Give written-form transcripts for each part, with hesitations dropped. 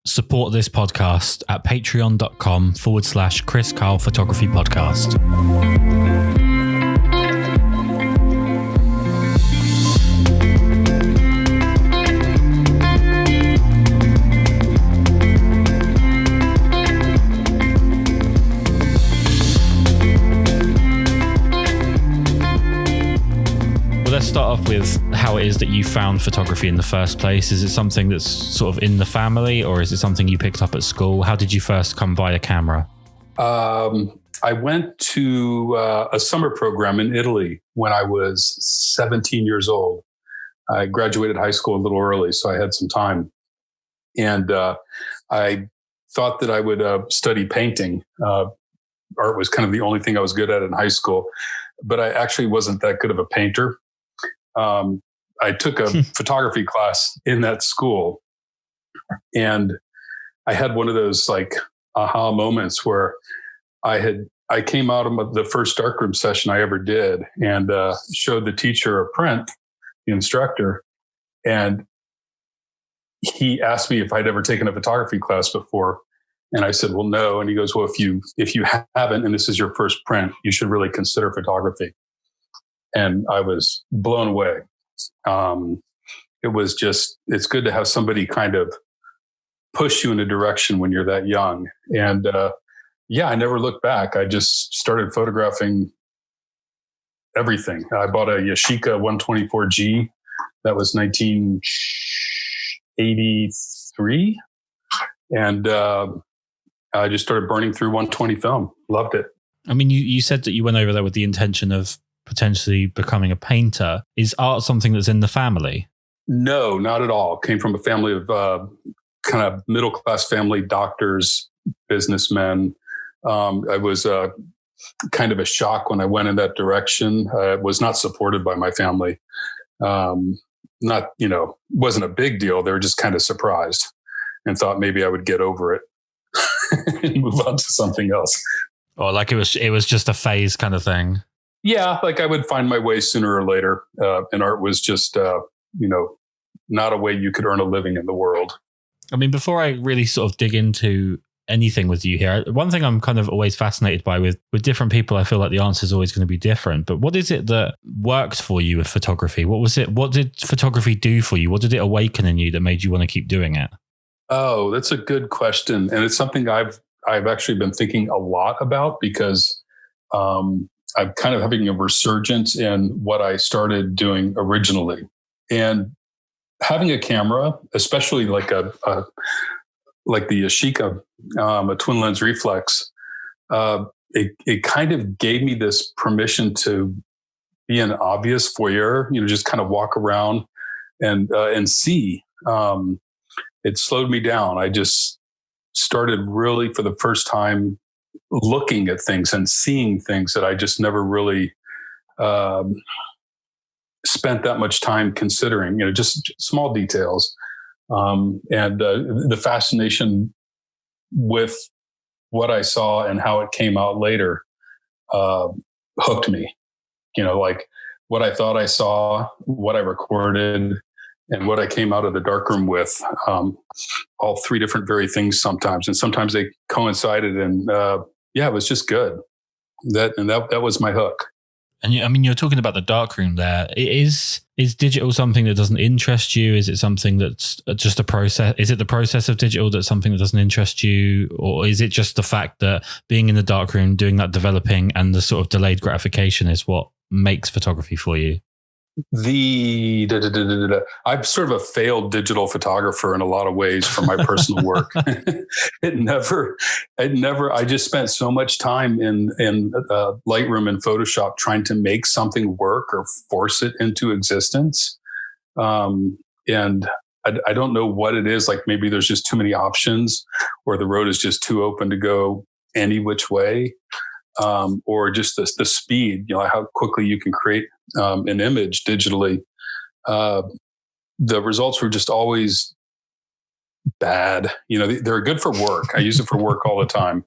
Support this podcast at patreon.com/Kris Karl Photography Podcast. Let's start off with how it is that you found photography in the first place. Is it something that's sort of in the family, or is it something you picked up at school? How did you first come by a camera? I went to a summer program in Italy when I was 17 years old. I graduated high school a little early, so I had some time. And I thought that I would study painting. Art was kind of the only thing I was good at in high school, but I actually wasn't that good of a painter. I took a photography class in that school, and I had one of those like aha moments where I came out of the first darkroom session I ever did and showed the teacher a print, the instructor, and he asked me if I'd ever taken a photography class before. And I said, well, no. And he goes, well, if you haven't, and this is your first print, you should really consider photography. And I was blown away. It's good to have somebody kind of push you in a direction when you're that young. And I never looked back. I just started photographing everything. I bought a Yashica 124G. That was 1983. And I just started burning through 120 film. Loved it. I mean, you said that you went over there with the intention of potentially becoming a painter. Is art something that's in the family? No, not at all. Came from a family of kind of middle-class family, doctors, businessmen. I was kind of a shock when I went in that direction. Was not supported by my family. Wasn't a big deal. They were just kind of surprised and thought maybe I would get over it and move on to something else. Or like it was just a phase kind of thing. Yeah, like I would find my way sooner or later. And art was just, not a way you could earn a living in the world. I mean, before I really sort of dig into anything with you here, one thing I'm kind of always fascinated by with different people, I feel like the answer is always going to be different. But what is it that worked for you with photography? What was it? What did photography do for you? What did it awaken in you that made you want to keep doing it? Oh, that's a good question. And it's something I've actually been thinking a lot about because I'm kind of having a resurgence in what I started doing originally. And having a camera, especially like the Yashica, a twin lens reflex, it kind of gave me this permission to be an obvious voyeur, just kind of walk around and see. It slowed me down. I just started really for the first time looking at things and seeing things that I just never really spent that much time considering, just small details. And the fascination with what I saw and how it came out later hooked me. Like what I thought I saw, what I recorded, and what I came out of the darkroom with, all three different very things sometimes. And sometimes they coincided and it was just good. That was my hook. And you're talking about the darkroom there. Is digital something that doesn't interest you? Is it something that's just a process? Is it the process of digital that's something that doesn't interest you? Or is it just the fact that being in the darkroom, doing that developing and the sort of delayed gratification is what makes photography for you? I'm sort of a failed digital photographer in a lot of ways for my personal work. I just spent so much time in Lightroom and Photoshop trying to make something work or force it into existence. And I don't know what it is. Like maybe there's just too many options or the road is just too open to go any which way. Or just the speed, how quickly you can create an image digitally. The results were just always bad. They're good for work. I use it for work all the time.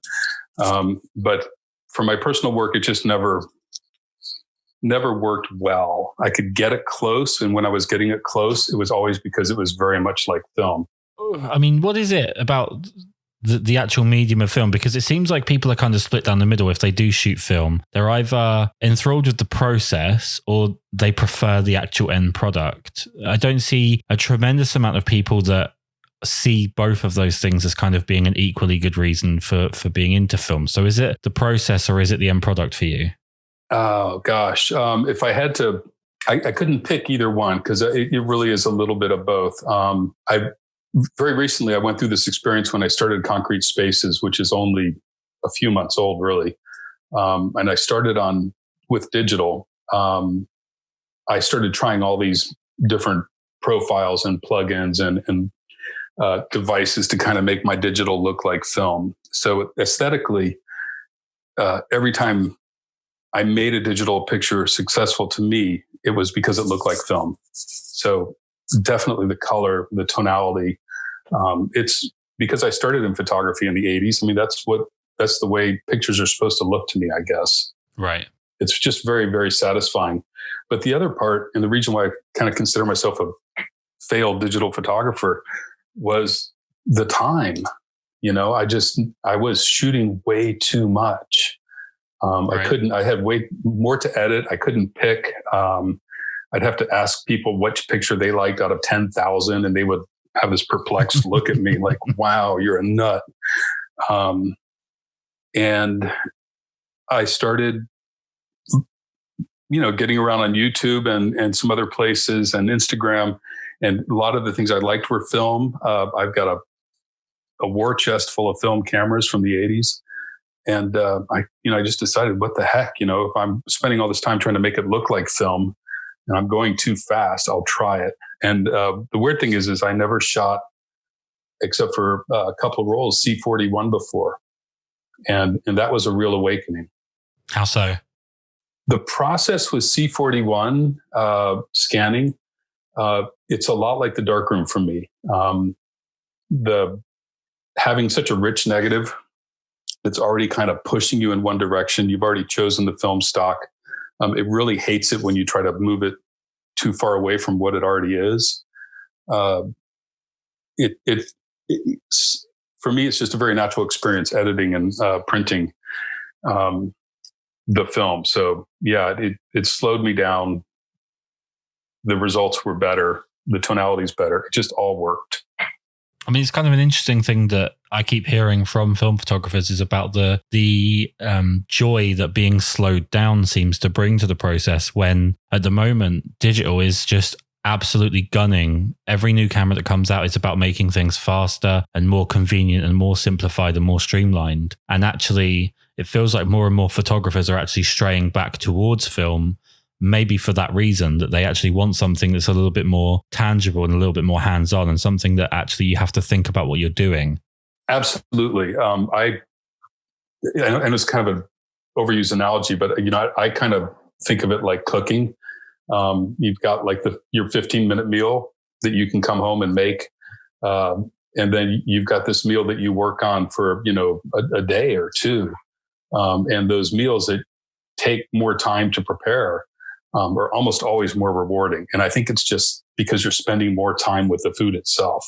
But for my personal work, it just never worked well. I could get it close. And when I was getting it close, it was always because it was very much like film. I mean, what is it about the actual medium of film? Because it seems like people are kind of split down the middle. If they do shoot film, they're either enthralled with the process or they prefer the actual end product. I don't see a tremendous amount of people that see both of those things as kind of being an equally good reason for being into film. So is it the process or is it the end product for you? Oh gosh, if I had to, I couldn't pick either one because it really is a little bit of both. I very recently I went through this experience when I started Concrete Spaces, which is only a few months old, really, and I started on with digital. I started trying all these different profiles and plugins and devices to kind of make my digital look like film. So aesthetically, every time I made a digital picture successful to me, it was because it looked like film. So definitely the color, the tonality. It's because I started in photography in the 80s. I mean, that's the way pictures are supposed to look to me, I guess. Right. It's just very, very satisfying. But the other part, and the reason why I kind of consider myself a failed digital photographer, was the time. I was shooting way too much. Right. I had way more to edit. I couldn't pick. I'd have to ask people which picture they liked out of 10,000, and they would have this perplexed look at me like, wow, you're a nut. And I started, getting around on YouTube and some other places and Instagram. And a lot of the things I liked were film. I've got a war chest full of film cameras from the 80s. And I just decided, what the heck, if I'm spending all this time trying to make it look like film and I'm going too fast, I'll try it. And the weird thing is I never shot, except for a couple of rolls, C41 before. And that was a real awakening. How so? The process with C41 scanning, it's a lot like the darkroom for me. Having such a rich negative, it's already kind of pushing you in one direction. You've already chosen the film stock. It really hates it when you try to move it too far away from what it already is. For me, it's just a very natural experience editing and printing the film. So yeah, it slowed me down. The results were better. The tonality's better. It just all worked. I mean, it's kind of an interesting thing that I keep hearing from film photographers is about the joy that being slowed down seems to bring to the process, when at the moment digital is just absolutely gunning. Every new camera that comes out is about making things faster and more convenient and more simplified and more streamlined. And actually, it feels like more and more photographers are actually straying back towards film, maybe for that reason, that they actually want something that's a little bit more tangible and a little bit more hands-on, and something that actually you have to think about what you're doing. Absolutely. And it's kind of an overused analogy, but I kind of think of it like cooking. You've got like your 15-minute meal that you can come home and make. And then you've got this meal that you work on for, a day or two. And those meals that take more time to prepare are almost always more rewarding. And I think it's just because you're spending more time with the food itself,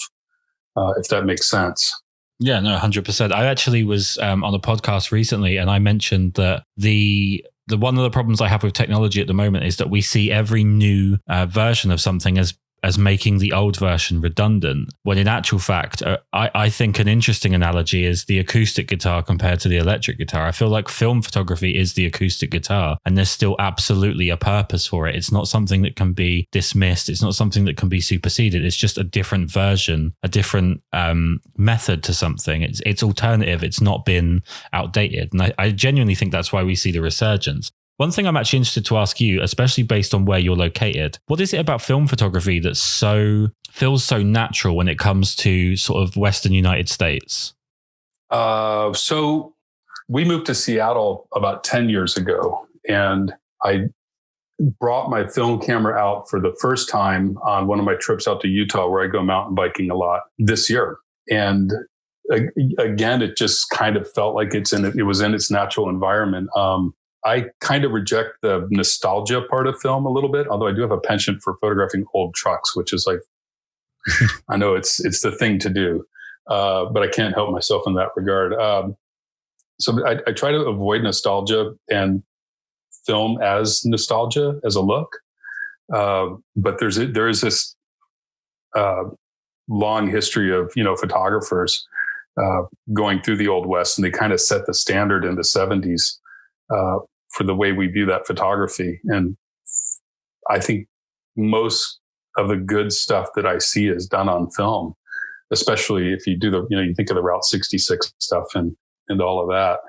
if that makes sense. Yeah, no, 100%. I actually was on a podcast recently, and I mentioned that the one of the problems I have with technology at the moment is that we see every new version of something as making the old version redundant, when in actual fact, I think an interesting analogy is the acoustic guitar compared to the electric guitar. I feel like film photography is the acoustic guitar, and there's still absolutely a purpose for it. It's not something that can be dismissed. It's not something that can be superseded. It's just a different version, a different method to something. It's alternative. It's not been outdated. And I genuinely think that's why we see the resurgence. One thing I'm actually interested to ask you, especially based on where you're located, what is it about film photography that feels so natural when it comes to sort of Western United States? So we moved to Seattle about 10 years ago, and I brought my film camera out for the first time on one of my trips out to Utah, where I go mountain biking a lot, this year. And again, it just kind of felt like it was in its natural environment. I kind of reject the nostalgia part of film a little bit, although I do have a penchant for photographing old trucks, which is like I know it's the thing to do, but I can't help myself in that regard. So I try to avoid nostalgia and film as nostalgia as a look. But there is this long history of, photographers going through the Old West, and they kind of set the standard in the 70s for the way we view that photography. And I think most of the good stuff that I see is done on film, especially if you do you think of the Route 66 stuff and all of that.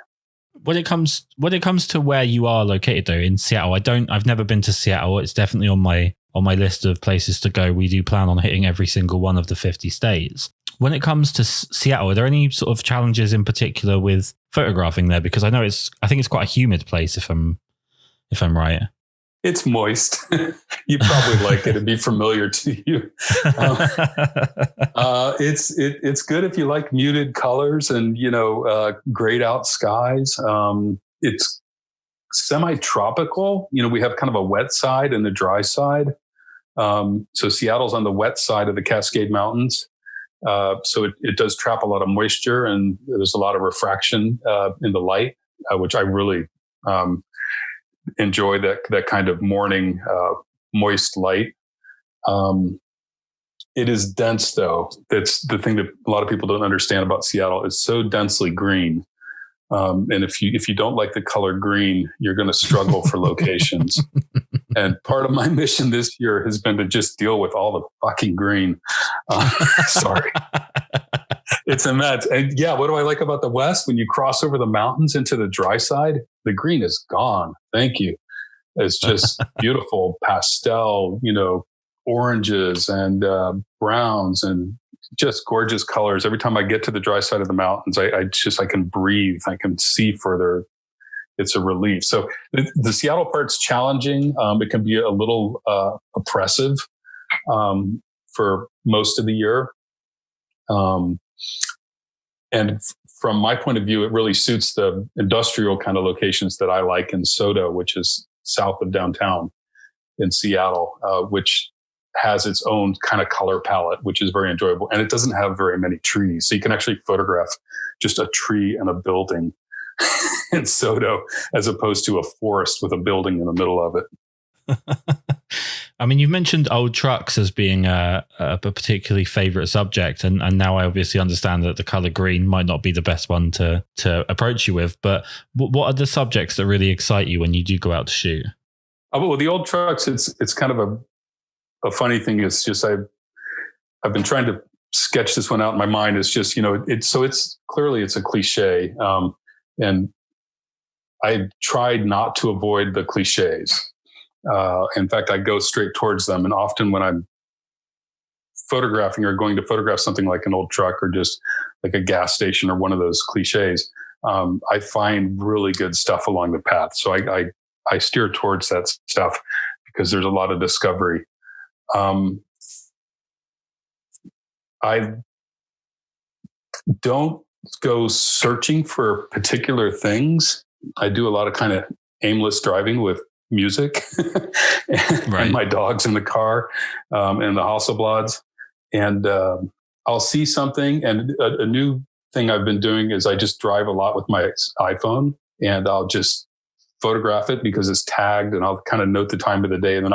When it comes to where you are located though, in Seattle, I've never been to Seattle. It's definitely on my list of places to go. We do plan on hitting every single one of the 50 states. When it comes to Seattle, are there any sort of challenges in particular with photographing there? Because I think it's quite a humid place if I'm right. It's moist. You probably like it. It'd be familiar to you. It's good if you like muted colors and, grayed out skies. It's semi-tropical. We have kind of a wet side and a dry side. So Seattle's on the wet side of the Cascade Mountains. So it does trap a lot of moisture, and there's a lot of refraction in the light, which I really enjoy that kind of morning moist light. It is dense, though. That's the thing that a lot of people don't understand about Seattle. It's so densely green. And if you don't like the color green, you're going to struggle for locations. And part of my mission this year has been to just deal with all the fucking green. Sorry. It's immense. And yeah, what do I like about the West? When you cross over the mountains into the dry side, the green is gone. Thank you. It's just beautiful pastel, oranges and browns and just gorgeous colors. Every time I get to the dry side of the mountains, I can breathe. I can see further. It's a relief. So the Seattle part's challenging. It can be a little oppressive for most of the year. And from my point of view, it really suits the industrial kind of locations that I like in SoDo, which is south of downtown in Seattle, which has its own kind of color palette, which is very enjoyable. And it doesn't have very many trees. So you can actually photograph just a tree and a building in SoDo, as opposed to a forest with a building in the middle of it. I mean, you've mentioned old trucks as being a particularly favorite subject. And now I obviously understand that the color green might not be the best one to approach you with. But what are the subjects that really excite you when you do go out to shoot? Oh, well, the old trucks, it's kind of a funny thing. It's just, I've been trying to sketch this one out in my mind. It's just, it's clearly it's a cliche. And I tried not to avoid the cliches. In fact, I go straight towards them. And often when I'm photographing or going to photograph something like an old truck or just like a gas station or one of those cliches, I find really good stuff along the path. So I steer towards that stuff because there's a lot of discovery. I don't go searching for particular things. I do a lot of kind of aimless driving with music and my dogs in the car and the Hasselblads. And I'll see something. And a new thing I've been doing is I just drive a lot with my iPhone, and I'll just photograph it because it's tagged, and I'll kind of note the time of the day. And then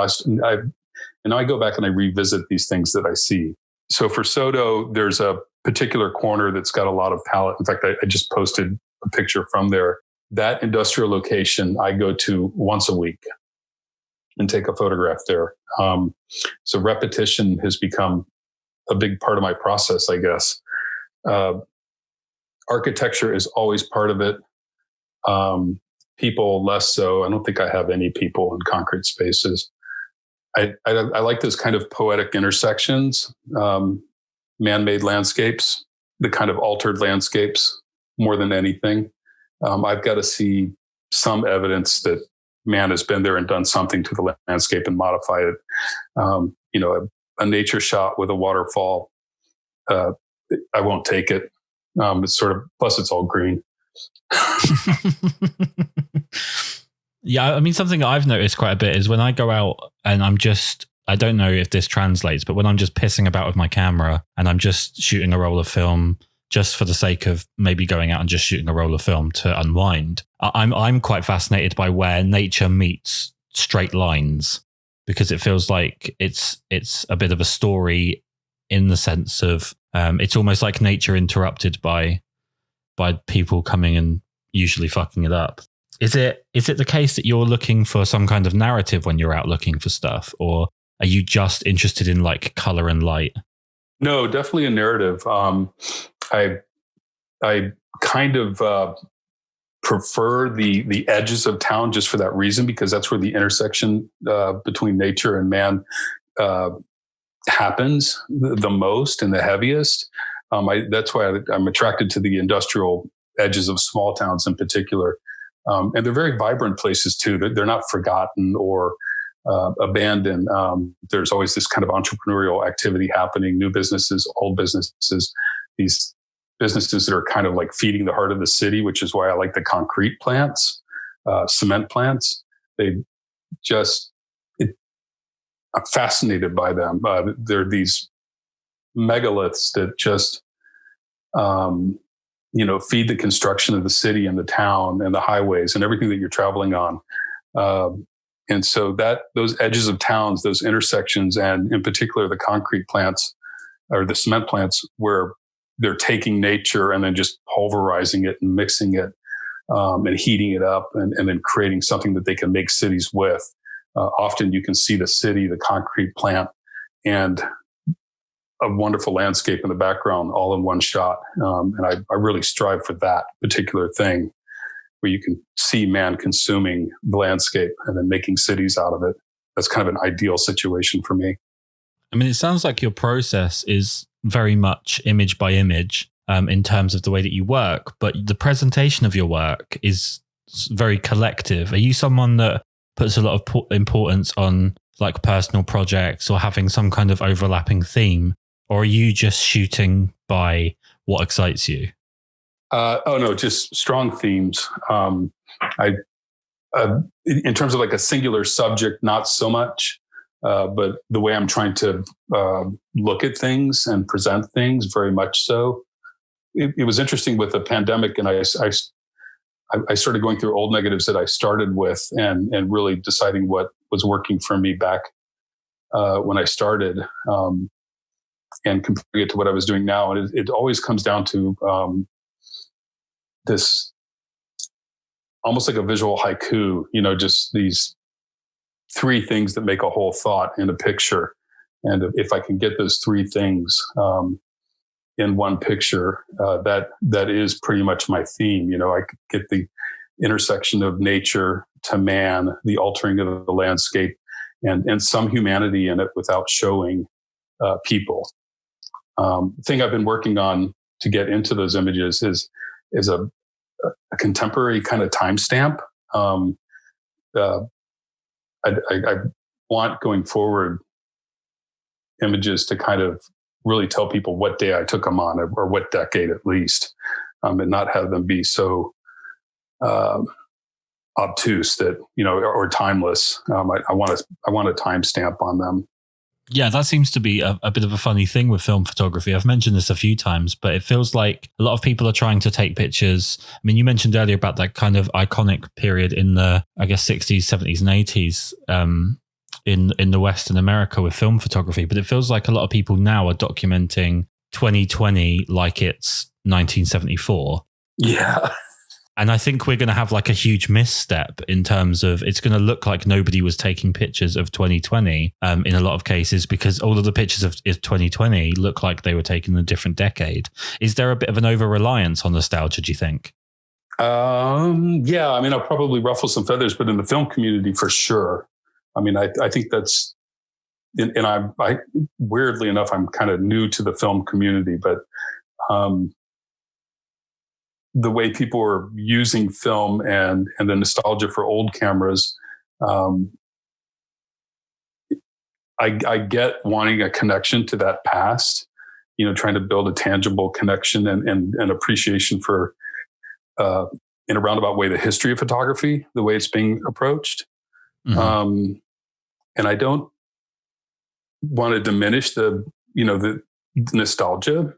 I go back and I revisit these things that I see. So for SoDo, there's a particular corner that's got a lot of palette. In fact, I just posted a picture from there. That industrial location I go to once a week and take a photograph there. So repetition has become a big part of my process, I guess. Architecture is always part of it. People less so. I don't think I have any people in concrete spaces. I like those kind of poetic intersections, man-made landscapes, the kind of altered landscapes more than anything. I've got to see some evidence that man has been there and done something to the landscape and modified it. A nature shot with a waterfall, I won't take it. It's sort of, plus it's all green. Yeah, I mean, something I've noticed quite a bit is when I go out and I'm I don't know if this translates, but when I'm just pissing about with my camera and I'm just shooting a roll of film just for the sake of maybe going out and just shooting a roll of film to unwind, I'm quite fascinated by where nature meets straight lines, because it feels like it's a bit of a story in the sense of it's almost like nature interrupted by people coming and usually fucking it up. Is it the case that you're looking for some kind of narrative when you're out looking for stuff, or are you just interested in like color and light? No, definitely a narrative. I kind of prefer the edges of town just for that reason, because that's where the intersection between nature and man happens the most and the heaviest. That's why I'm attracted to the industrial edges of small towns in particular. And they're very vibrant places too. They're not forgotten or abandoned. There's always this kind of entrepreneurial activity happening, new businesses, old businesses, these businesses that are kind of like feeding the heart of the city, which is why I like the concrete plants, cement plants. I'm fascinated by them. They're these megaliths that just, feed the construction of the city and the town and the highways and everything that you're traveling on. And so those edges of towns, those intersections, and in particular the concrete plants or the cement plants, where they're taking nature and then just pulverizing it and mixing it and heating it up and then creating something that they can make cities with. Often you can see the city, the concrete plant, and a wonderful landscape in the background all in one shot. And I really strive for that particular thing, where you can see man consuming the landscape and then making cities out of it. That's kind of an ideal situation for me. I mean, it sounds like your process is very much image by image in terms of the way that you work, but the presentation of your work is very collective. Are you someone that puts a lot of importance on like personal projects or having some kind of overlapping theme, or are you just shooting by what excites you? No, just strong themes. In terms of like a singular subject, not so much. But the way I'm trying to look at things and present things, very much so. It was interesting with the pandemic, and I started going through old negatives that I started with, and really deciding what was working for me back when I started, and comparing it to what I was doing now. And it always comes down to this, almost like a visual haiku, just these three things that make a whole thought in a picture. And if I can get those three things in one picture, that is pretty much my theme. I could get the intersection of nature to man, the altering of the landscape, and some humanity in it without showing people. The thing I've been working on to get into those images is a contemporary kind of timestamp. I want, going forward, images to kind of really tell people what day I took them on, or what decade at least, and not have them be so obtuse that, or timeless. I want a timestamp on them. Yeah, that seems to be a bit of a funny thing with film photography. I've mentioned this a few times, but it feels like a lot of people are trying to take pictures. I mean, you mentioned earlier about that kind of iconic period in the, I guess, 60s, 70s and 80s in the Western America with film photography. But it feels like a lot of people now are documenting 2020 like it's 1974. Yeah. And I think we're going to have like a huge misstep in terms of it's going to look like nobody was taking pictures of 2020 in a lot of cases, because all of the pictures of 2020 look like they were taken in a different decade. Is there a bit of an over-reliance on nostalgia, do you think? Yeah, I mean, I'll probably ruffle some feathers, but in the film community, for sure. I mean, I think that's, and I weirdly enough, I'm kind of new to the film community, but the way people are using film and the nostalgia for old cameras, I get wanting a connection to that past, trying to build a tangible connection and appreciation for, in a roundabout way, the history of photography, the way it's being approached. Mm-hmm. And I don't want to diminish the nostalgia,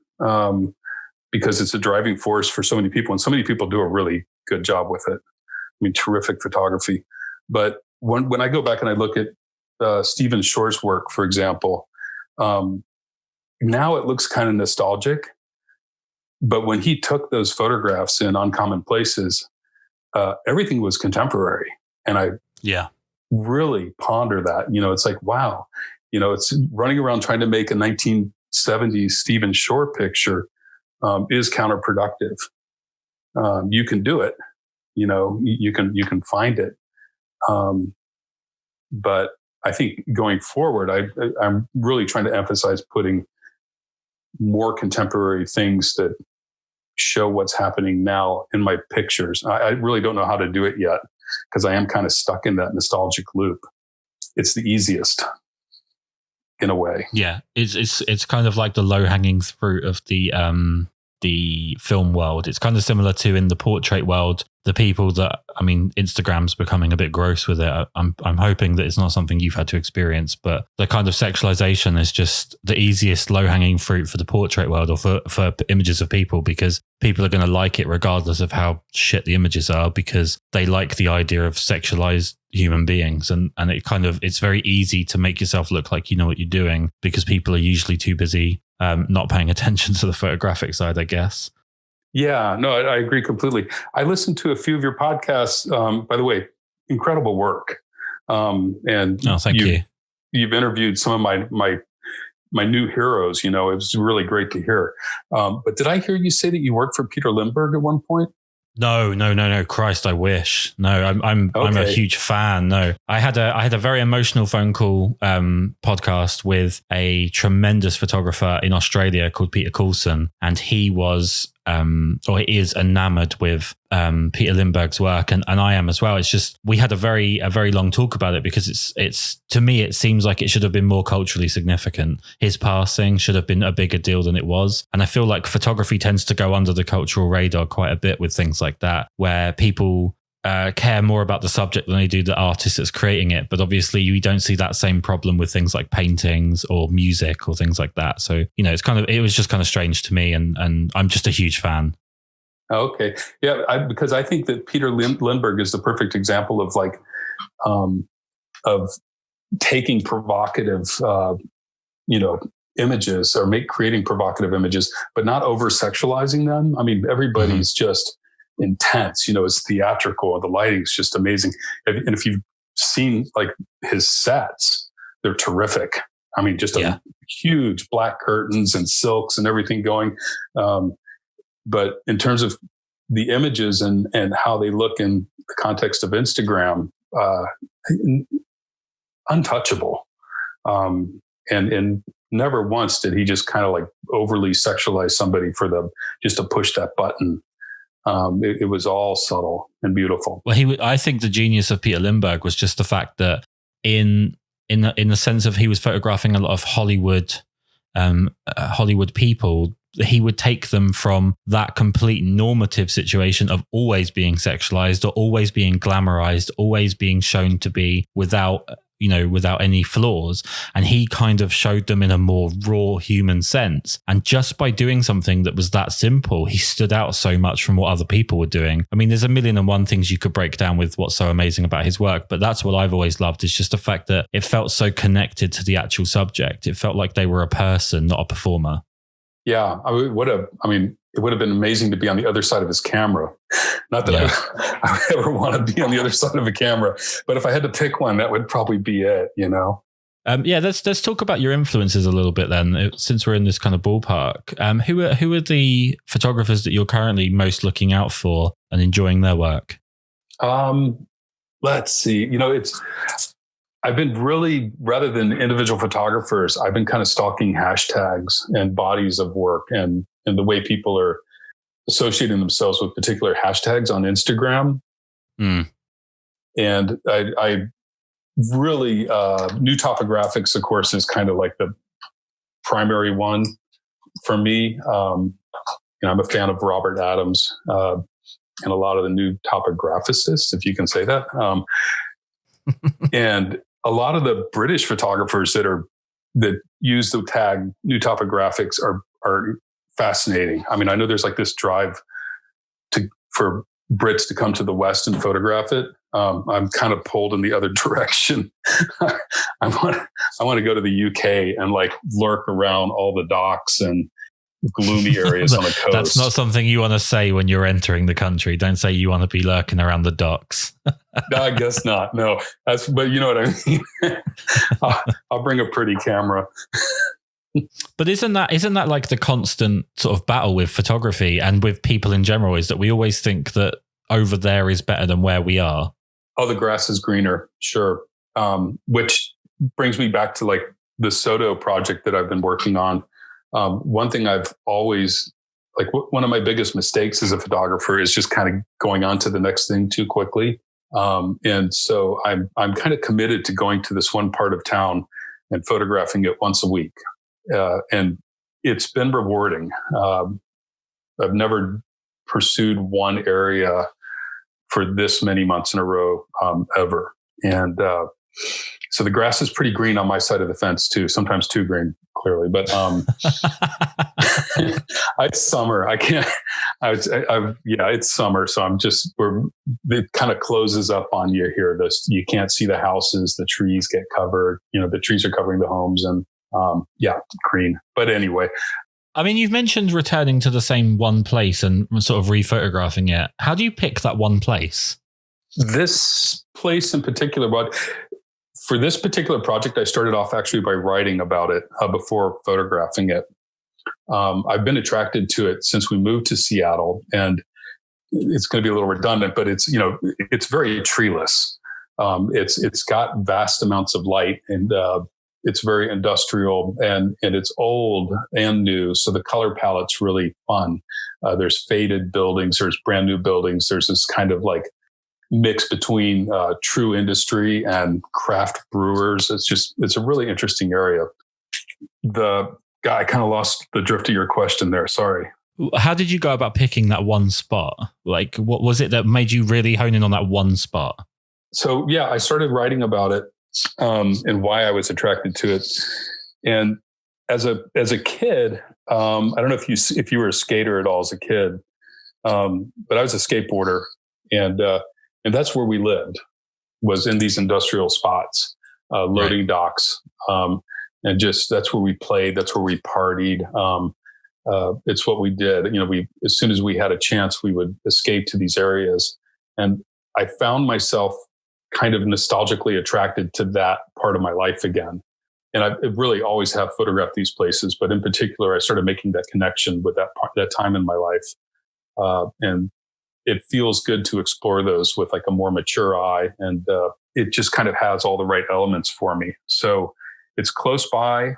because it's a driving force for so many people, and so many people do a really good job with it. I mean, terrific photography. But when I go back and I look at Stephen Shore's work, for example, now it looks kind of nostalgic. But when he took those photographs in Uncommon Places, everything was contemporary. And I really ponder that. It's like, wow, it's running around trying to make a 1970s Stephen Shore picture is counterproductive. You can do it, you can find it. But I think going forward, I'm really trying to emphasize putting more contemporary things that show what's happening now in my pictures. I really don't know how to do it yet because I am kind of stuck in that nostalgic loop. It's the easiest in a way. Yeah, it's kind of like the low hanging fruit of the film world. It's kind of similar to in the portrait world, the people that, Instagram's becoming a bit gross with it. I'm hoping that it's not something you've had to experience, but the kind of sexualization is just the easiest low hanging fruit for the portrait world or for images of people, because people are going to like it regardless of how shit the images are, because they like the idea of sexualized human beings. And it's very easy to make yourself look like you know what you're doing because people are usually too busy not paying attention to the photographic side, I guess. Yeah, no, I agree completely. I listened to a few of your podcasts. By the way, incredible work. And thank you. You've interviewed some of my new heroes. It was really great to hear. But did I hear you say that you worked for Peter Lindbergh at one point? No. Christ, I wish. No, I'm a huge fan. No, I had a very emotional phone call podcast with a tremendous photographer in Australia called Peter Coulson, and he was he is enamored with Peter Lindbergh's work, and I am as well. It's just we had a very long talk about it because it's to me it seems like it should have been more culturally significant. His passing should have been a bigger deal than it was, and I feel like photography tends to go under the cultural radar quite a bit with things like that, where people care more about the subject than they do the artist that's creating it. But obviously you don't see that same problem with things like paintings or music or things like that. So, it was just kind of strange to me, and I'm just a huge fan. Okay. Yeah. Because I think that Peter Lindbergh is the perfect example of of taking provocative, images or creating provocative images, but not over sexualizing them. Everybody's just intense, it's theatrical. The lighting's just amazing. And if you've seen his sets, they're terrific. Just a huge black curtains and silks and everything going. But in terms of the images and how they look in the context of Instagram, untouchable. And never once did he just kind of overly sexualize somebody just to push that button. It was all subtle and beautiful. Well, I think the genius of Peter Lindbergh was just the fact that in the sense of he was photographing a lot of Hollywood people, he would take them from that complete normative situation of always being sexualized or always being glamorized, always being shown to be without any flaws. And he kind of showed them in a more raw human sense. And just by doing something that was that simple, he stood out so much from what other people were doing. There's a million and one things you could break down with what's so amazing about his work, but that's what I've always loved, is just the fact that it felt so connected to the actual subject. It felt like they were a person, not a performer. Yeah. It would have been amazing to be on the other side of his camera. Not that I would ever want to be on the other side of a camera, but if I had to pick one, that would probably be it, Let's talk about your influences a little bit then, since we're in this kind of ballpark. Who are the photographers that you're currently most looking out for and enjoying their work? Let's see. I've been really, rather than individual photographers, I've been kind of stalking hashtags and bodies of work and the way people are associating themselves with particular hashtags on Instagram. And I really, new topographics, of course, is kind of like the primary one for me. I'm a fan of Robert Adams and a lot of the new topographicists, if you can say that. And a lot of the British photographers that are that use the tag new topographics are fascinating. I mean, I know there's like this drive for Brits to come to the West and photograph it. I'm kind of pulled in the other direction. I want to go to the UK and like lurk around all the docks and gloomy areas on the coast. That's not something you want to say when you're entering the country. Don't say you want to be lurking around the docks. No, I guess not. No, but you know what I mean. I'll bring a pretty camera. But isn't that like the constant sort of battle with photography and with people in general, is that we always think that over there is better than where we are? Oh, the grass is greener. Sure. Which brings me back to like the Soto project that I've been working on. One thing I've always, like one of my biggest mistakes as a photographer is just kind of going on to the next thing too quickly. And so I'm kind of committed to going to this one part of town and photographing it once a week. And it's been rewarding. I've never pursued one area for this many months in a row, ever. And, so the grass is pretty green on my side of the fence too, sometimes too green, clearly, but, it's summer. It's summer. So it kind of closes up on you here. You can't see the houses, the trees get covered, the trees are covering the homes and, green. But anyway. I mean, you've mentioned returning to the same one place and sort of rephotographing it. How do you pick that one place? This place in particular, but for this particular project, I started off actually by writing about it before photographing it. I've been attracted to it since we moved to Seattle, and it's going to be a little redundant, but it's very treeless. It's got vast amounts of light, and it's very industrial, and it's old and new. So the color palette's really fun. There's faded buildings, there's brand new buildings. There's this kind of like mix between true industry and craft brewers. It's a really interesting area. I kind of lost the drift of your question there. Sorry. How did you go about picking that one spot? Like, what was it that made you really hone in on that one spot? So yeah, I started writing about it, and why I was attracted to it. And as a kid, I don't know if you were a skater at all as a kid, but I was a skateboarder, and that's where we lived, was in these industrial spots, loading docks. And just, that's where we played. That's where we partied. It's what we did. As soon as we had a chance, we would escape to these areas. And I found myself kind of nostalgically attracted to that part of my life again. And I really always have photographed these places, but in particular, I started making that connection with that time in my life. And it feels good to explore those with like a more mature eye. And it just kind of has all the right elements for me. So it's close by,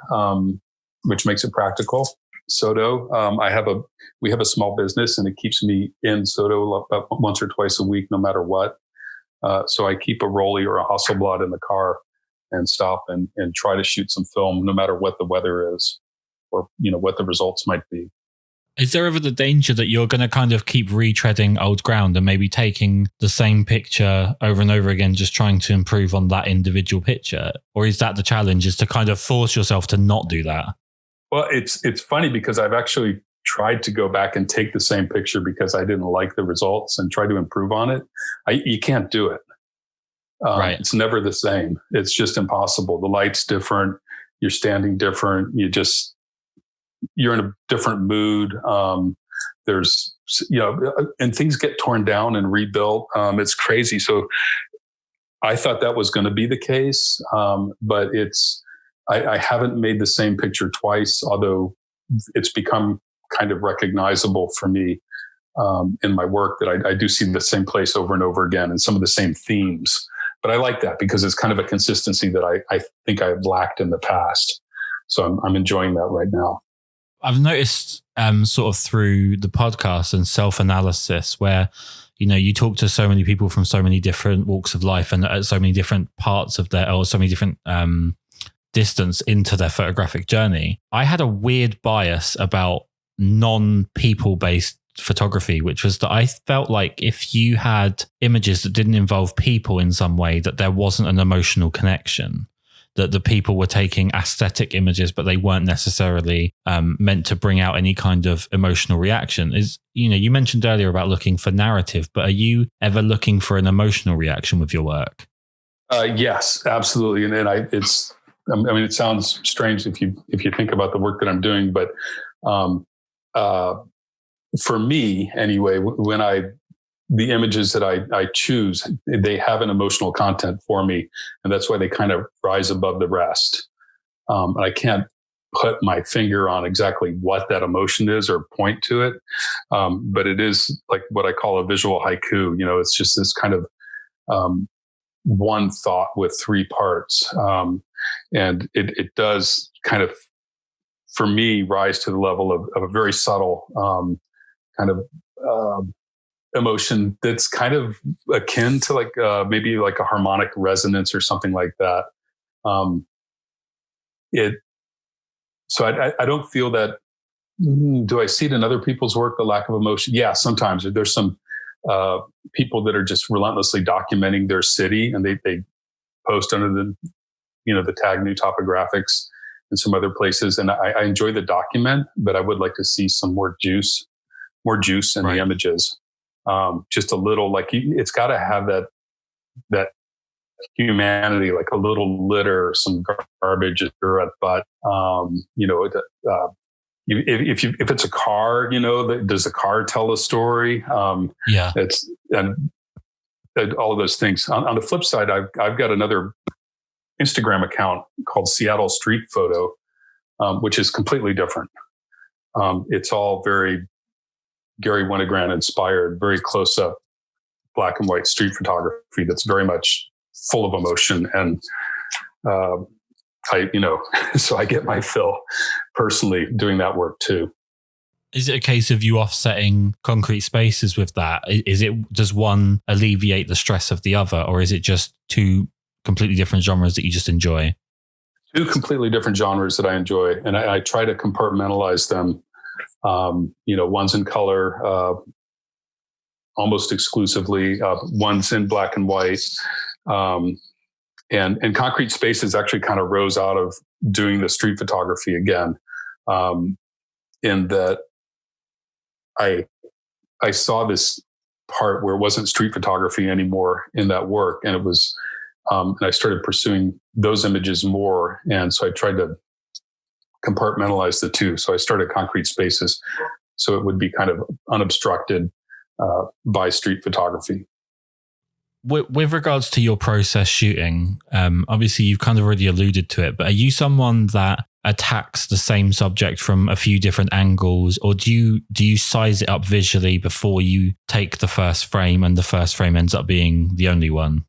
which makes it practical. Soto, we have a small business, and it keeps me in Soto about once or twice a week, no matter what. So I keep a Rolly or a Hasselblad in the car and stop and try to shoot some film, no matter what the weather is, or what the results might be. Is there ever the danger that you're going to kind of keep retreading old ground and maybe taking the same picture over and over again, just trying to improve on that individual picture? Or is that the challenge, is to kind of force yourself to not do that? Well, it's funny because I've actually tried to go back and take the same picture because I didn't like the results and try to improve on it. You can't do it. Right. It's never the same. It's just impossible. The light's different. You're standing different. You're in a different mood. There's, and things get torn down and rebuilt. It's crazy. So I thought that was going to be the case. But I haven't made the same picture twice, although it's become kind of recognizable for me, in my work, that I do see the same place over and over again and some of the same themes. But I like that because it's kind of a consistency that I think I've lacked in the past. So I'm enjoying that right now. I've noticed sort of through the podcast and self-analysis where, you talk to so many people from so many different walks of life and at so many different parts of so many different distance into their photographic journey. I had a weird bias about non-people based photography, which was that I felt like if you had images that didn't involve people in some way, that there wasn't an emotional connection. that the people were taking aesthetic images, but they weren't necessarily meant to bring out any kind of emotional reaction. You mentioned earlier about looking for narrative, but are you ever looking for an emotional reaction with your work? Yes, absolutely. It sounds strange if you think about the work that I'm doing, but for me anyway, the images that I choose, they have an emotional content for me, and that's why they kind of rise above the rest. And I can't put my finger on exactly what that emotion is or point to it, but it is like what I call a visual haiku. It's just this kind of one thought with three parts, and it does kind of, for me, rise to the level of a very subtle kind of emotion that's kind of akin to like maybe like a harmonic resonance or something like that. So I don't feel that. Do I see it in other people's work, the lack of emotion? Yeah, sometimes there's some people that are just relentlessly documenting their city, and they post under the tag new topographics and some other places. And I enjoy the document, but I would like to see some more juice in the images. Just a little, like, it's got to have that humanity, like a little litter, some garbage, but if it's a car, does the car tell a story? It's and all of those things. On the flip side, I've got another Instagram account called Seattle Street Photo, which is completely different. It's all very Gary Winogrand inspired, very close up black and white street photography that's very much full of emotion. And so I get my fill personally doing that work too. Is it a case of you offsetting concrete spaces with that? Does one alleviate the stress of the other, or is it just two completely different genres that you just enjoy? Two completely different genres that I enjoy, and I try to compartmentalize them. One's in color, almost exclusively. One's in black and white. And concrete spaces actually kind of rose out of doing the street photography again, in that I saw this part where it wasn't street photography anymore in that work, and it was, and I started pursuing those images more, and so I tried to compartmentalize the two. So I started concrete spaces, so it would be kind of unobstructed by street photography. With regards to your process shooting, obviously you've kind of already alluded to it, but are you someone that attacks the same subject from a few different angles, or do you size it up visually before you take the first frame, and the first frame ends up being the only one?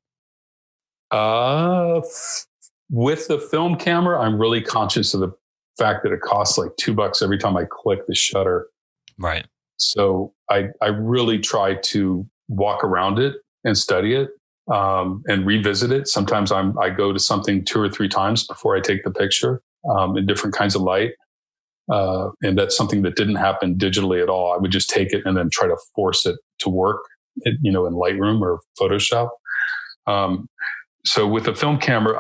With the film camera, I'm really conscious of the fact that it costs like $2 every time I click the shutter. Right. So I really try to walk around it and study it, and revisit it. Sometimes I go to something 2 or 3 times before I take the picture, in different kinds of light. And that's something that didn't happen digitally at all. I would just take it and then try to force it to work, in Lightroom or Photoshop. So with the film camera,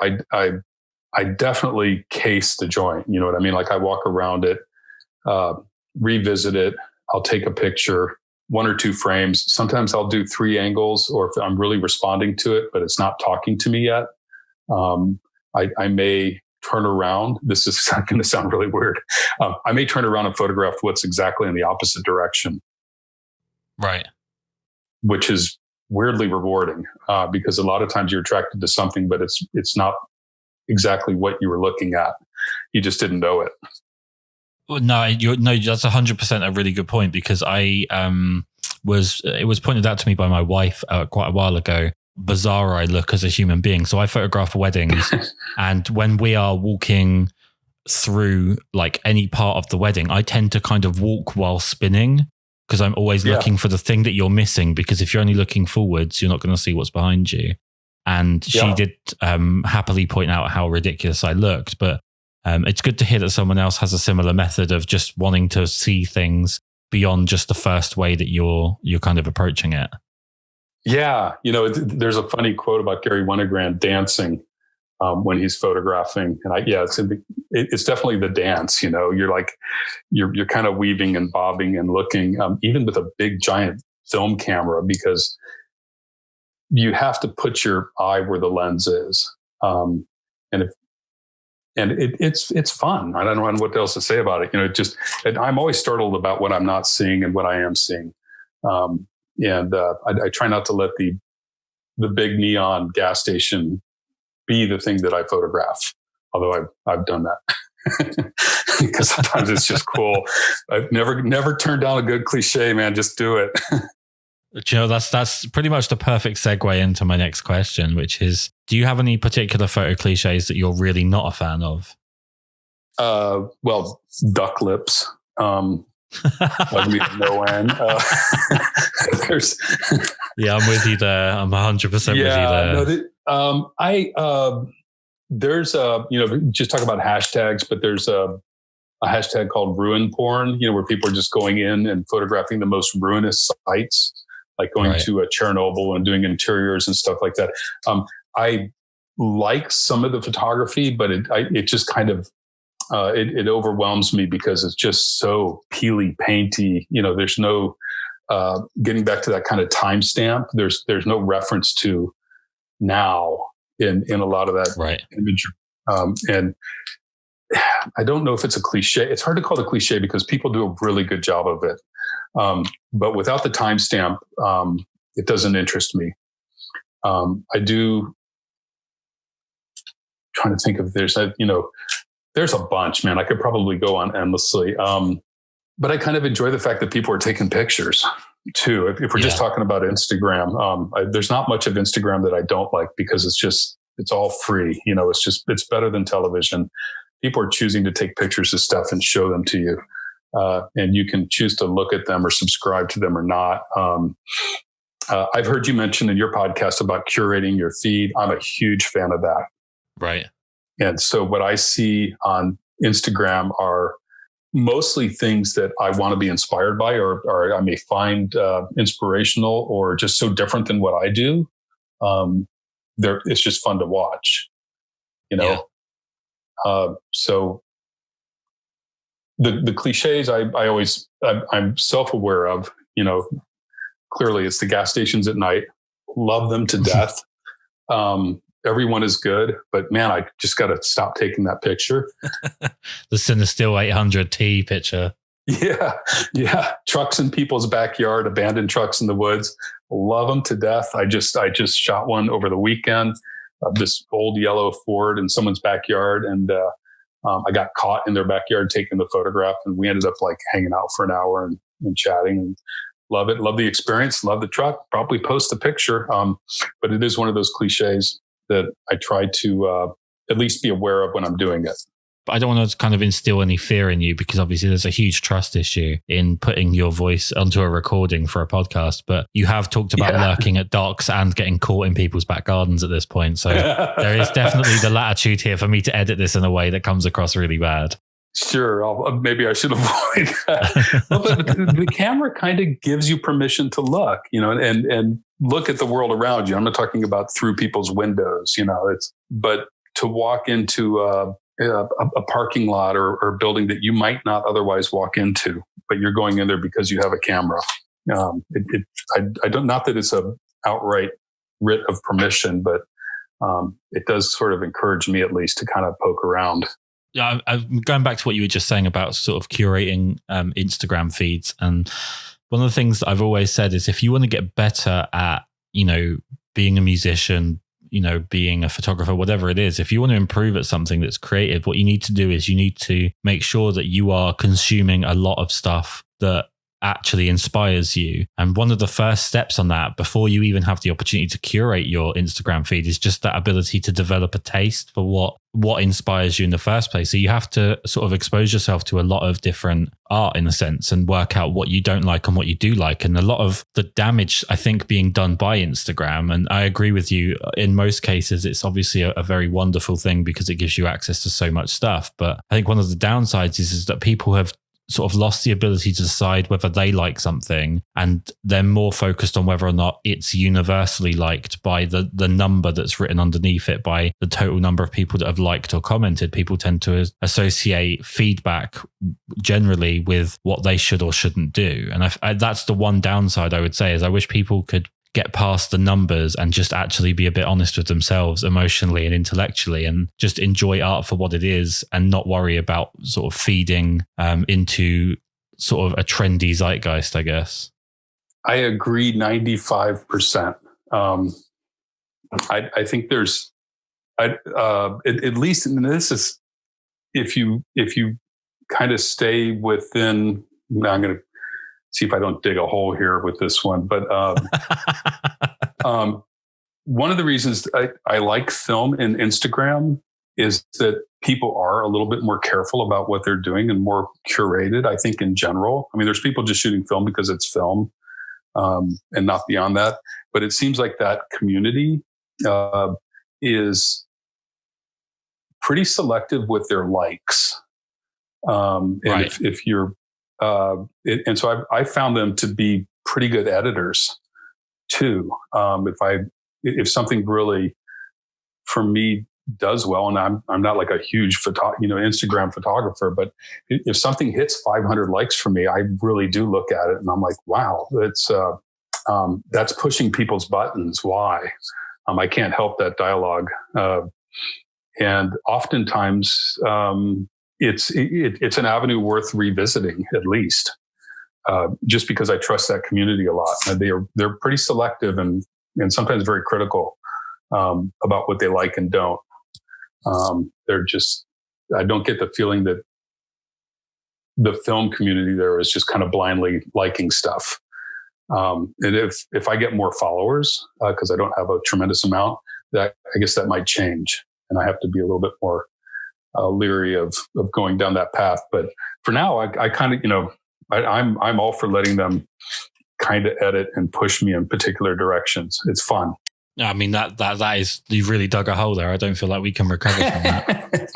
I definitely case the joint. You know what I mean? Like, I walk around it, revisit it. I'll take a picture, 1 or 2 frames. Sometimes I'll do 3 angles, or if I'm really responding to it, but it's not talking to me yet, I may turn around. This is going to sound really weird. I may turn around and photograph what's exactly in the opposite direction. Right. Which is weirdly rewarding, because a lot of times you're attracted to something, but it's not exactly what you were looking at. You just didn't know it. Well, no, that's 100% a really good point, because it was pointed out to me by my wife quite a while ago, bizarre I look as a human being. So I photograph weddings and when we are walking through like any part of the wedding, I tend to kind of walk while spinning, because I'm always looking for the thing that you're missing, because if you're only looking forwards, you're not going to see what's behind you. And she did happily point out how ridiculous I looked, but it's good to hear that someone else has a similar method of just wanting to see things beyond just the first way that you're kind of approaching it. Yeah. There's a funny quote about Gary Winogrand dancing. when he's photographing. And it's definitely the dance. You're like you're kind of weaving and bobbing and looking, even with a big giant film camera, because you have to put your eye where the lens is. It's fun. I don't know what else to say about it. I'm always startled about what I'm not seeing and what I am seeing. I try not to let the big neon gas station be the thing that I photograph. Although I've done that because sometimes it's just cool. I've never turned down a good cliche, man. Just do it. That's pretty much the perfect segue into my next question, which is, do you have any particular photo cliches that you're really not a fan of? Well, duck lips. Like me no end. I'm with you there. I'm 100% with you there. There's just talk about hashtags, but there's a hashtag called ruin porn, where people are just going in and photographing the most ruinous sites, like going to a Chernobyl and doing interiors and stuff like that. I like some of the photography, but it just kind of, it overwhelms me because it's just so peely painty. There's no, getting back to that kind of timestamp. There's no reference to now in a lot of that imagery. And I don't know if it's a cliche. It's hard to call it a cliche because people do a really good job of it. But without the timestamp, it doesn't interest me. I do, trying to think if there's a bunch, man. I could probably go on endlessly. But I kind of enjoy the fact that people are taking pictures too. If we're just talking about Instagram, there's not much of Instagram that I don't like because it's all free. It's better than television. People are choosing to take pictures of stuff and show them to you. And you can choose to look at them or subscribe to them or not. I've heard you mention in your podcast about curating your feed. I'm a huge fan of that. Right. And so what I see on Instagram are mostly things that I want to be inspired by, or I may find inspirational or just so different than what I do. It's just fun to watch, so the cliches I'm self-aware of, clearly it's the gas stations at night. Love them to death. Everyone is good, but man, I just got to stop taking that picture. The Cinestill 800T picture. Yeah. Trucks in people's backyard, abandoned trucks in the woods. Love them to death. I just shot one over the weekend of this old yellow Ford in someone's backyard. And I got caught in their backyard taking the photograph. And we ended up like hanging out for an hour and chatting. And love it. Love the experience. Love the truck. Probably post the picture. But it is one of those cliches that I try to at least be aware of when I'm doing it. But I don't want to kind of instill any fear in you because obviously there's a huge trust issue in putting your voice onto a recording for a podcast. But you have talked about lurking at docks and getting caught in people's back gardens at this point. So there is definitely the latitude here for me to edit this in a way that comes across really bad. Sure. Maybe I should avoid that. Well, but the camera kind of gives you permission to look, and look at the world around you. I'm not talking about through people's windows, but to walk into a parking lot or building that you might not otherwise walk into, but you're going in there because you have a camera. I don't, not that it's a outright writ of permission, but it does sort of encourage me at least to kind of poke around. Yeah, I'm going back to what you were just saying about sort of curating Instagram feeds. And one of the things that I've always said is if you want to get better at, being a musician, being a photographer, whatever it is, if you want to improve at something that's creative, what you need to do is you need to make sure that you are consuming a lot of stuff that actually inspires you. And one of the first steps on that, before you even have the opportunity to curate your Instagram feed, is just that ability to develop a taste for what inspires you in the first place. So you have to sort of expose yourself to a lot of different art in a sense and work out what you don't like and what you do like. And a lot of the damage, I think, being done by Instagram, and I agree with you, in most cases, it's obviously a very wonderful thing because it gives you access to so much stuff. But I think one of the downsides is that people have sort of lost the ability to decide whether they like something, and they're more focused on whether or not it's universally liked by the number that's written underneath it, by the total number of people that have liked or commented. People tend to associate feedback generally with what they should or shouldn't do. And that's the one downside I would say, is I wish people could get past the numbers and just actually be a bit honest with themselves emotionally and intellectually, and just enjoy art for what it is, and not worry about sort of feeding into sort of a trendy zeitgeist, I guess. I agree 95%. I think there's, at least, and this is, if you kind of stay within, I'm going to see if I don't dig a hole here with this one, but one of the reasons I like film and Instagram is that people are a little bit more careful about what they're doing and more curated, I think, in general. I mean, there's people just shooting film because it's film, and not beyond that. But it seems like that community is pretty selective with their likes. And right. if you're, and so I found them to be pretty good editors too. If something really, for me, does well, and I'm not like a huge Instagram photographer, but if something hits 500 likes for me, I really do look at it and I'm like, wow, that's pushing people's buttons. Why? I can't help that dialogue. And oftentimes, it's an avenue worth revisiting, at least, just because I trust that community a lot. They're pretty selective and sometimes very critical about what they like and don't. I don't get the feeling that the film community there is just kind of blindly liking stuff. And if I get more followers, because I don't have a tremendous amount, I guess that might change, and I have to be a little bit more leery of going down that path. But for now, I kind of, I'm all for letting them kind of edit and push me in particular directions. It's fun. I mean, that is, you've really dug a hole there. I don't feel like we can recover from that.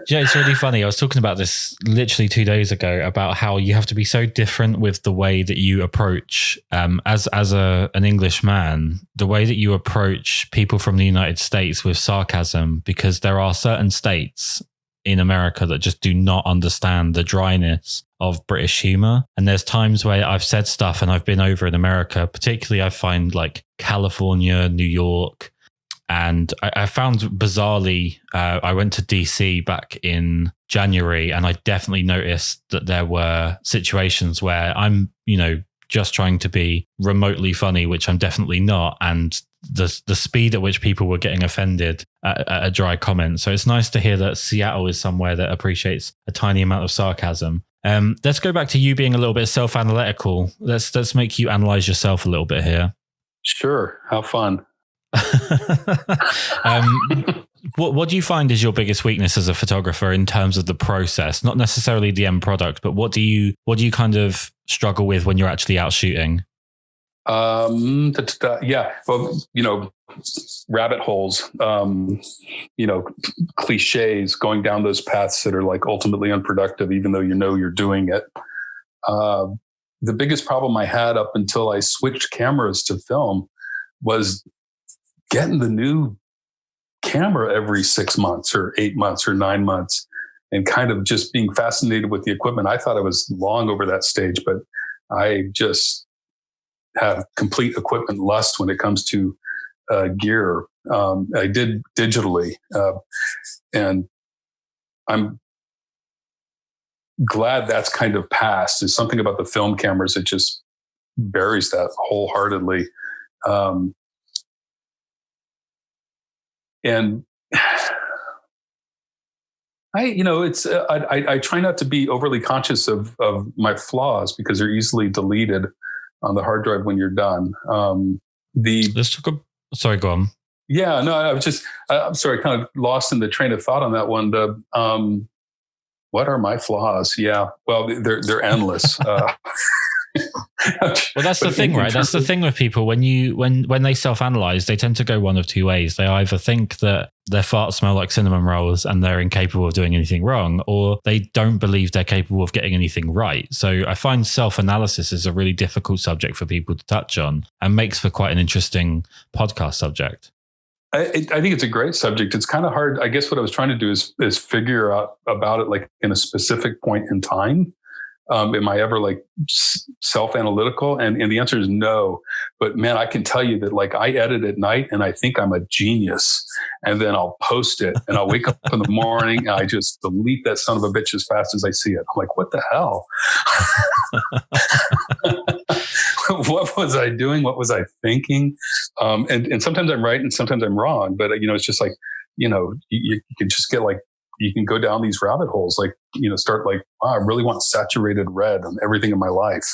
Yeah, it's really funny. I was talking about this literally 2 days ago, about how you have to be so different with the way that you approach, as an English man, the way that you approach people from the United States with sarcasm, because there are certain states in America that just do not understand the dryness of British humor. And there's times where I've said stuff and I've been over in America, particularly I find like California, New York. And I found bizarrely, I went to DC back in January, and I definitely noticed that there were situations where I'm, just trying to be remotely funny, which I'm definitely not. And the speed at which people were getting offended at a dry comment. So it's nice to hear that Seattle is somewhere that appreciates a tiny amount of sarcasm. Let's go back to you being a little bit self-analytical. Let's make you analyze yourself a little bit here. Sure. How fun. What do you find is your biggest weakness as a photographer in terms of the process, not necessarily the end product, but what do you kind of struggle with when you're actually out shooting? Yeah. Well, rabbit holes, cliches, going down those paths that are like ultimately unproductive, even though you're doing it. The biggest problem I had up until I switched cameras to film was getting the new camera every 6 months or 8 months or 9 months, and kind of just being fascinated with the equipment. I thought I was long over that stage, but I just have complete equipment lust when it comes to gear. I did digitally, and I'm glad that's kind of passed. There's something about the film cameras that just buries that wholeheartedly. And I try not to be overly conscious of my flaws, because they're easily deleted on the hard drive when you're done. Sorry, go on. Yeah, no, I'm sorry, kind of lost in the train of thought on that one. What are my flaws? Yeah, well, they're endless. Well, that's the thing, right? That's the thing with people. When they self-analyze, they tend to go one of two ways. They either think that their farts smell like cinnamon rolls and they're incapable of doing anything wrong, or they don't believe they're capable of getting anything right. So I find self-analysis is a really difficult subject for people to touch on and makes for quite an interesting podcast subject. I think it's a great subject. It's kind of hard. I guess what I was trying to do is figure out about it like in a specific point in time. Am I ever like self-analytical? And the answer is no. But man, I can tell you that like I edit at night and I think I'm a genius, and then I'll post it and I'll wake up in the morning and I just delete that son of a bitch as fast as I see it. I'm like, what the hell? What was I doing? What was I thinking? And sometimes I'm right and sometimes I'm wrong. But it's just like, you can just get like, you can go down these rabbit holes, like, start like, I really want saturated red on everything in my life.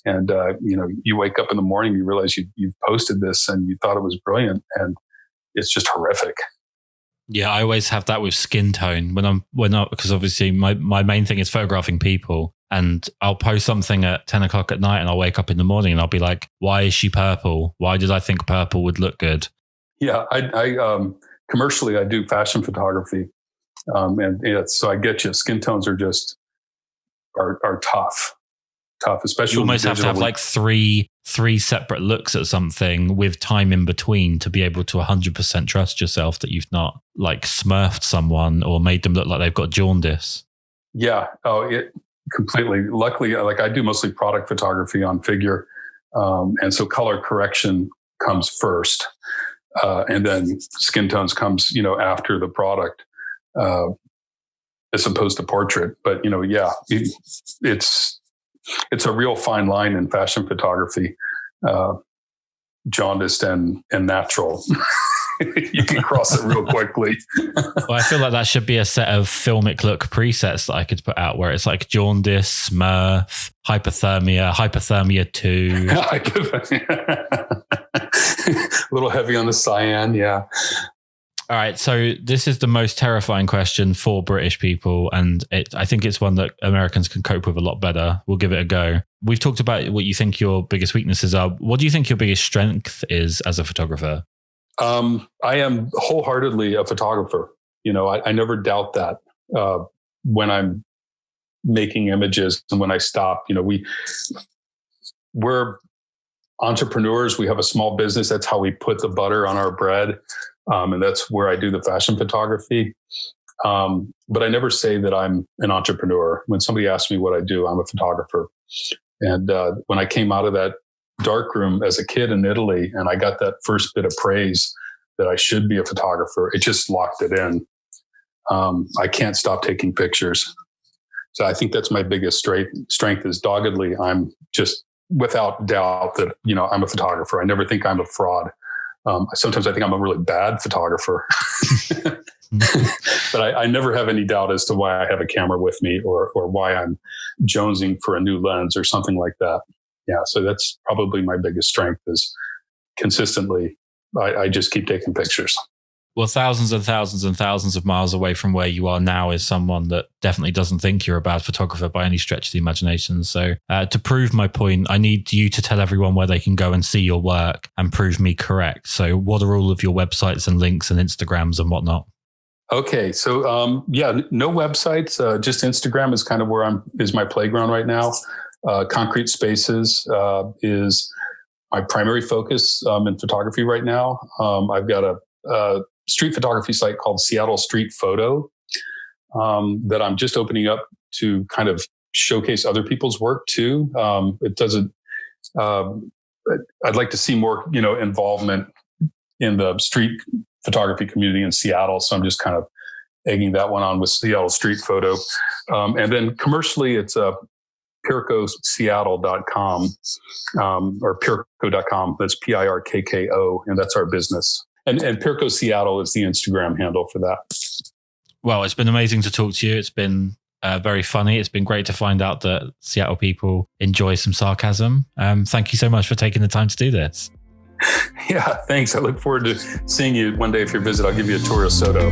And, you wake up in the morning, you realize you've posted this and you thought it was brilliant, and it's just horrific. Yeah, I always have that with skin tone because obviously my main thing is photographing people, and I'll post something at 10 o'clock at night and I'll wake up in the morning and I'll be like, why is she purple? Why did I think purple would look good? Yeah. I commercially, I do fashion photography. So I get you. Skin tones are just are tough, especially. You almost have to have like three separate looks at something with time in between to be able to 100% trust yourself that you've not like smurfed someone or made them look like they've got jaundice. Yeah. Oh, it completely. Luckily, like I do mostly product photography on figure, and so color correction comes first, and then skin tones comes after the product. As opposed to portrait, but it's a real fine line in fashion photography, jaundiced and natural. You can cross it real quickly. Well, I feel like that should be a set of filmic look presets that I could put out, where it's like jaundice, smurf, hypothermia 2. A little heavy on the cyan, yeah. All right, so this is the most terrifying question for British people, and I think it's one that Americans can cope with a lot better. We'll give it a go. We've talked about what you think your biggest weaknesses are. What do you think your biggest strength is as a photographer? I am wholeheartedly a photographer. I never doubt that when I'm making images and when I stop. We're entrepreneurs. We have a small business. That's how we put the butter on our bread. And that's where I do the fashion photography. But I never say that I'm an entrepreneur. When somebody asks me what I do, I'm a photographer. And when I came out of that darkroom as a kid in Italy, and I got that first bit of praise that I should be a photographer, it just locked it in. I can't stop taking pictures. So I think that's my biggest strength is doggedly. I'm just without doubt that, I'm a photographer. I never think I'm a fraud. Sometimes I think I'm a really bad photographer, but I never have any doubt as to why I have a camera with me or why I'm jonesing for a new lens or something like that. Yeah. So that's probably my biggest strength is consistently. I just keep taking pictures. Well, thousands and thousands and thousands of miles away from where you are now is someone that definitely doesn't think you're a bad photographer by any stretch of the imagination. So to prove my point, I need you to tell everyone where they can go and see your work and prove me correct. So what are all of your websites and links and Instagrams and whatnot? Okay. So, no websites, just Instagram is kind of where is my playground right now. Concrete Spaces is my primary focus in photography right now. I've got a street photography site called Seattle Street Photo that I'm just opening up to kind of showcase other people's work too. It doesn't. I'd like to see more, involvement in the street photography community in Seattle. So I'm just kind of egging that one on with Seattle Street Photo, and then commercially, it's pircoseattle.com or pirco.com. That's PIRKKO, and that's our business. And Pirco Seattle is the Instagram handle for that. Well, it's been amazing to talk to you. It's been very funny. It's been great to find out that Seattle people enjoy some sarcasm. Thank you so much for taking the time to do this. Yeah, thanks. I look forward to seeing you one day if you visit. I'll give you a tour of Soto.